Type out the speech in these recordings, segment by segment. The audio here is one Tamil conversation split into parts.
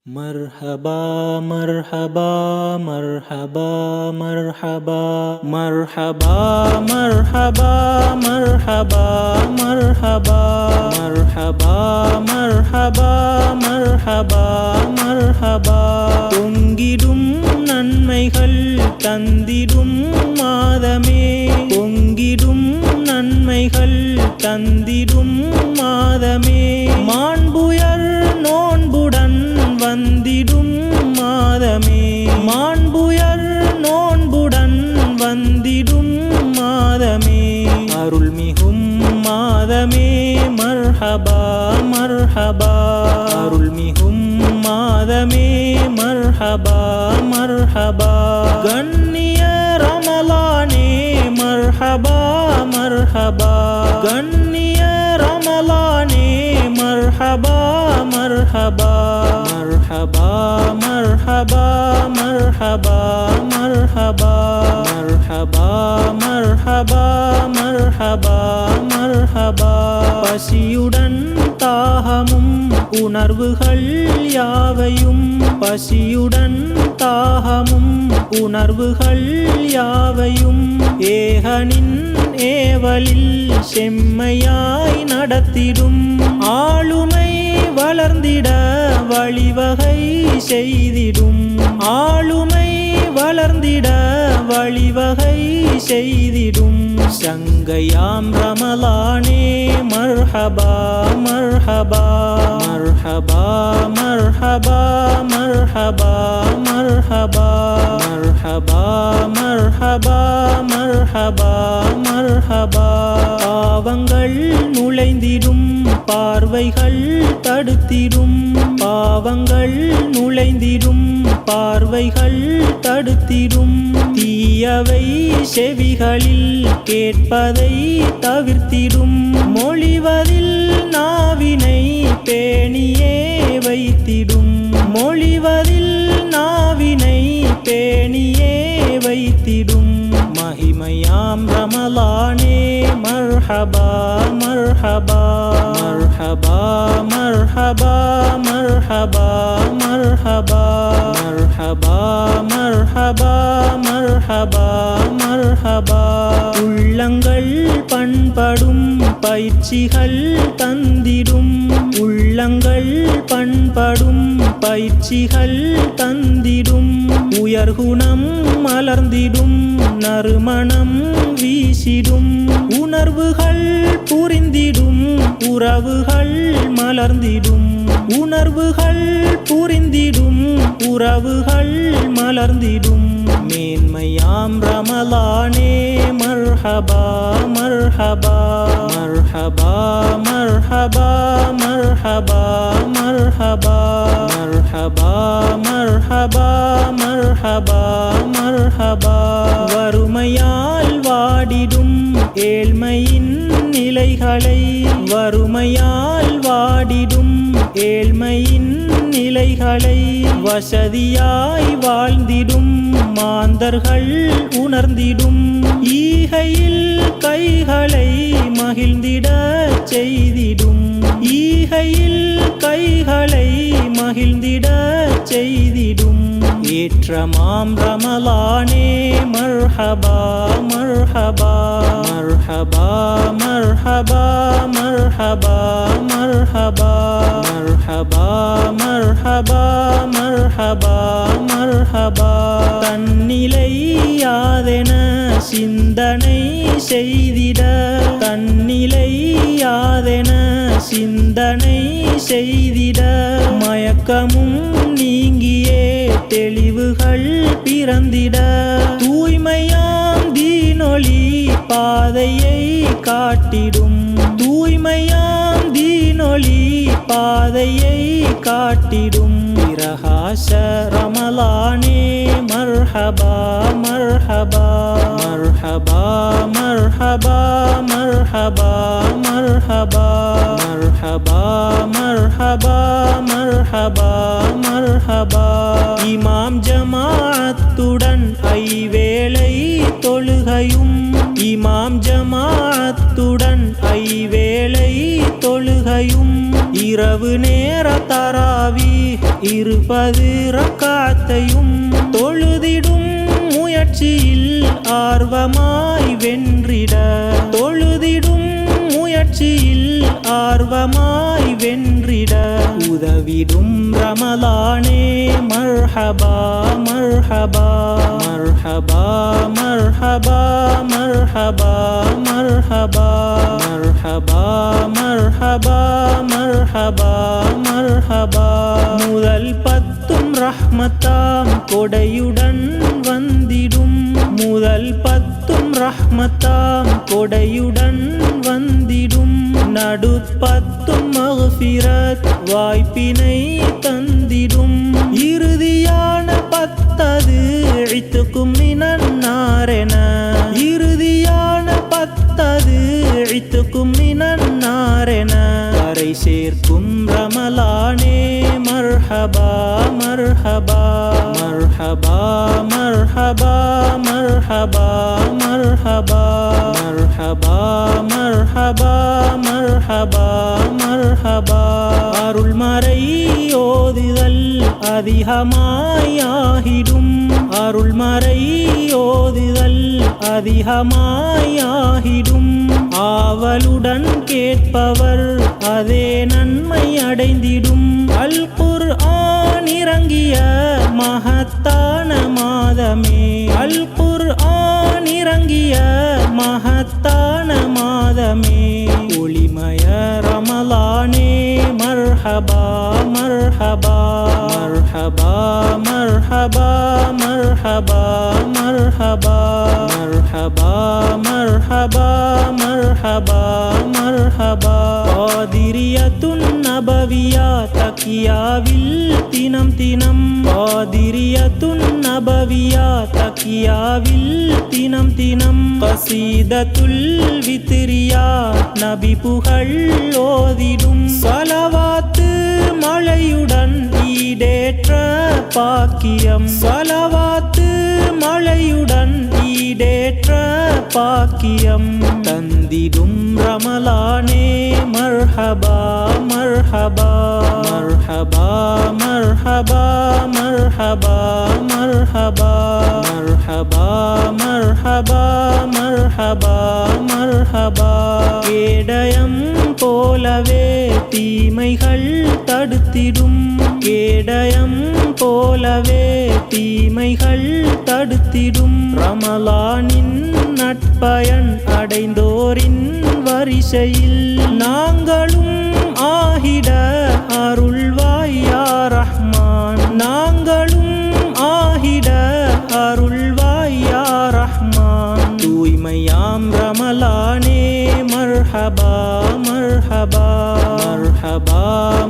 مرحبا مرحبا مرحبا مرحبا مرحبا مرحبا مرحبا مرحبا مرحبا مرحبا مرحبا مرحبا பொங்கிடும் நன்மைகள் தந்திடும் மாதமே பொங்கிடும் நன்மைகள் தந்திடும் மாதமே மாண்புயர் நோன்புடன் வந்திடும் மாதமே மாண்புயர் நோன்புடன் வந்திடும் மாதமே அருள்மிகும் மாதமே மர்ஹபா மர்ஹபா அருள்மிகும் மாதமே மர்ஹபா மர்ஹபா கண்ணிய ரமலானே மர்ஹபா மர்ஹபா கண்ணிய ரமலானே மர்ஹபா மர்ஹபா مرحبا مرحبا مرحبا مرحبا مرحبا مرحبا مرحبا مرحبا பசியுடன் தாகமும் உணர்வுகள் யாவையும் பசியுடன் தாகமும் உணர்வுகள் யாவையும் ஏகனின் ஏவலில் செம்மையாய் நடத்திடும் ஆளுமை வளர்ந்திட வழிவகை செய்திடும் ஆளுமை வளர்ந்திட வழிவகை செய்திடும் சங்கையாம் ரமலானே மர்ஹபா மர்ஹபா மர்ஹபா மர்ஹபா மர்ஹபா மர்ஹபா மர்ஹபா மர்ஹபா மர்ஹபா மர்ஹபா பாவங்கள் நுழைந்திடும் பார்வைகள் தடுத்திடும் பாவங்கள் நுழைந்திடும் பார்வைகள் தடுத்திடும் தீயவை செவிகளில் கேட்பதை தவிர்த்திடும் மொழிவதில் நாவினை பேணியே வைத்திடும் மொழிவதில் நாவினை பேணியே வைத்திடும் மகிமையாம் ரமலானே மர்ஹபா மர்ஹபா மர்ஹபா மர்ஹபா மர்ஹபா மர்ஹபா மர்ஹபா மர்ஹபா மர்ஹபா மர்ஹபா உள்ளங்கள் பண்படும் பயிற்சிகள் தந்திடும் உள்ளங்கள் பண்படும் பயிற்சிகள் தந்திடும் உயர்குணம் மலர்ந்திடும் நறுமணம் வீசிடும் உணர்வுகள் புரிந்திடும் உறவுகள் மலர்ந்திடும் உணர்வுகள் புரிந்திடும் உறவுகள் மலர்ந்திடும் மேன்மையாம் ரமலானே மர்ஹபா மர்ஹபா மர்ஹபா மர்ஹபா மர்ஹபா மர்ஹபா மர்ஹபா மர்ஹபா மர்ஹபா மர்ஹபா வறுமையால் வாடிடும் ஏழ்மையின் நிலைகளை வறுமையால் வாடிடும் ஏழ்மையின் நிலைகளை வசதியாய் வாழ்ந்திடும் மாந்தர்கள் உணர்ந்திடும் ஈகையில் கைகளை மகிழ்ந்திட செய்திடும் ஈகையில் கைகளை மகிழ்ந்திட செய்திடும் ஏற்றமாம் ரமலானே மர்ஹபா மர்ஹபா மர்ஹபா மர்ஹபா மர்ஹபா மர்ஹபா மர்ஹபா மர்ஹபா மர்ஹபா மர்ஹபா தன்னிலை யாதென சிந்தனை செய்திட தன்னிலை யாதென சிந்தனை செய்திட மயக்கமும் நீங்கியே தெளிவுகள் பிறந்திட தூய்மையாம் தீனொளி பாதையை காட்டிடும் தூய்மையாம் தீனொளி பாதையை காட்டிடும் பிரகாச ரமலானே மர்ஹபா மர்ஹபா மர்ஹபா மர்ஹபா மர்ஹபா மர்ஹபா மர்ஹபா மர்ஹபா மர்ஹபா மர்ஹபா இமாம் ஜமாஅத்துடன் ஐவேளை தொழுகையும் இமாம் ஜமாஅத்துடன் ஐவேளை தொழுகையும் இரவு நேர தராவி 20 ரக்காத்தையும் தொழுதிடும் முயற்சியில் ஆர்வமாய் வென்றிட தொழுதிடும் முயற்சியில் ஆர்வமாய் வென்றிட உதவிடும் ரமலானே மர்ஹபா மர்ஹபா மர்ஹபா மர்ஹபா மர்ஹபா மர்ஹபா மர்ஹபா மர்ஹபா மர்ஹபா மர்ஹபா முதல் 10 ரஹ்மத்தாம் கொடையுடன் வந்திடும் முதல் 10 ரஹ்மத்தாம் கொடையுடன் வந்திடும் நடு 10 மக்ஃபிரத் வாய்ப்பினை தந்திடும் இறுதியான 10 இத்துக்கும் மினன்னாரென இறுதியான 10 இத்துக்கும் மினன்னாரென கரை சேர்க்கும் ரமலானே மர்ஹபா மர்ஹபா மர்ஹபா மர்ஹபா மர்ஹபா மர்ஹபா மர்ஹபா மர்ஹபா மர்ஹபா மர்ஹபா அருள்மறை ஓதுதல் அதிகமாயாகிடும் அருள்மறை ஓதுதல் அதிகமாயாகிடும் ஆவலுடன் கேட்பவர் அதே நன்மை அடைந்திடும் அல் குர்ஆன் இறங்கிய மகத்தான மாதமே அல் குர்ஆன் இறங்கிய மகத்தான மாதமே ஒளிமய ரமலானே மர்ஹபா மர்ஹபா மர்ஹபா மர்ஹபா மர்ஹபா மர்ஹபா மர்ஹபா மர்ஹபா மர்ஹபா மர்ஹபா காதிரியத்துன் நபவியா தக்கியாவில் தினம் தினம் காதிரியத்துன் நபவியா தக்கியாவில் தினம் தினம் கசீதத்துல் வித்ரியா நபி புகழ் ஓதிடும் ஸலவாத்து மழையுடன் ஈடேற்ற பாக்கியம் ஸலவாத்து மழையுடன் ஈடேற்ற பாக்கியம் தந்திடும் ரமலானே மர்ஹபா மர்ஹபா மர்ஹபா மர்ஹபா மர்ஹபா மர்ஹபா மர்ஹபா மர்ஹபா மர்ஹபா மர்ஹபா கேடயம் போலவே தீமைகள் தடுத்திடும் கேடயம் போலவே தீமைகள் தடுத்திடும் ரமலானின் நட்பயன் அடைந்தோரின் வரிசையில் நாங்களும் ஆகிட அருள்வாய் யா ரஹ்மான் நாங்களும் ஆகிட அருள்வாய் யா ரஹ்மான் தூய்மையாம் ரமலானே மர்ஹபா மர்ஹபா மர்ஹபா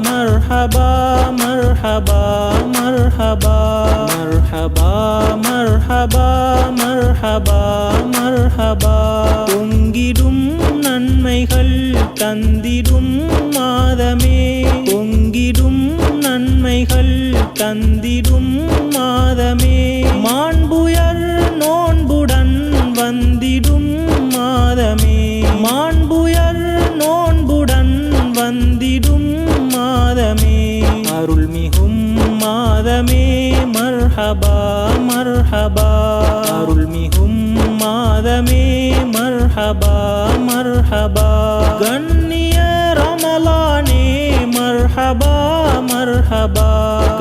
மர்ஹபா மர்ஹபா மர்ஹபா மர்ஹபா மர்ஹபா மர்ஹபா மர்ஹபா பொங்கிடும் நன்மைகள் தந்திடும் மாதமே பொங்கிடும் நன்மைகள் தந்திடும் மாதமே மாண்புயர் நோன்புடன் வந்திடும் மாதமே மாண்புயர் நோன்புடன் வந்திடும் மாதமே அருள்மிகும் மாதமே மர்ஹபா மர்ஹபா அருள்மிகும் மாதமே மர்ஹபா மர்ஹபா கண்ணிய ரமலானே மர்ஹபா மர்ஹபா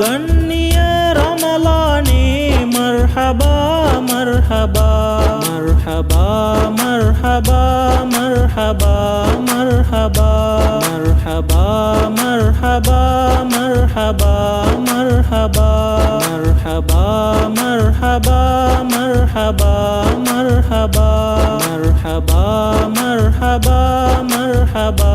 கண்ணிய ரமலானே மர்ஹபா மர்ஹபா மர்ஹபா மர்ஹபா மர்ஹபா மர்ஹபா மர்ஹபா மர்ஹபா மர்ஹபா மர்ஹபா மர்ஹபா மர்ஹபா மர்ஹபா மர்ஹபா மர்ஹபா மர்ஹபா மர்ஹபா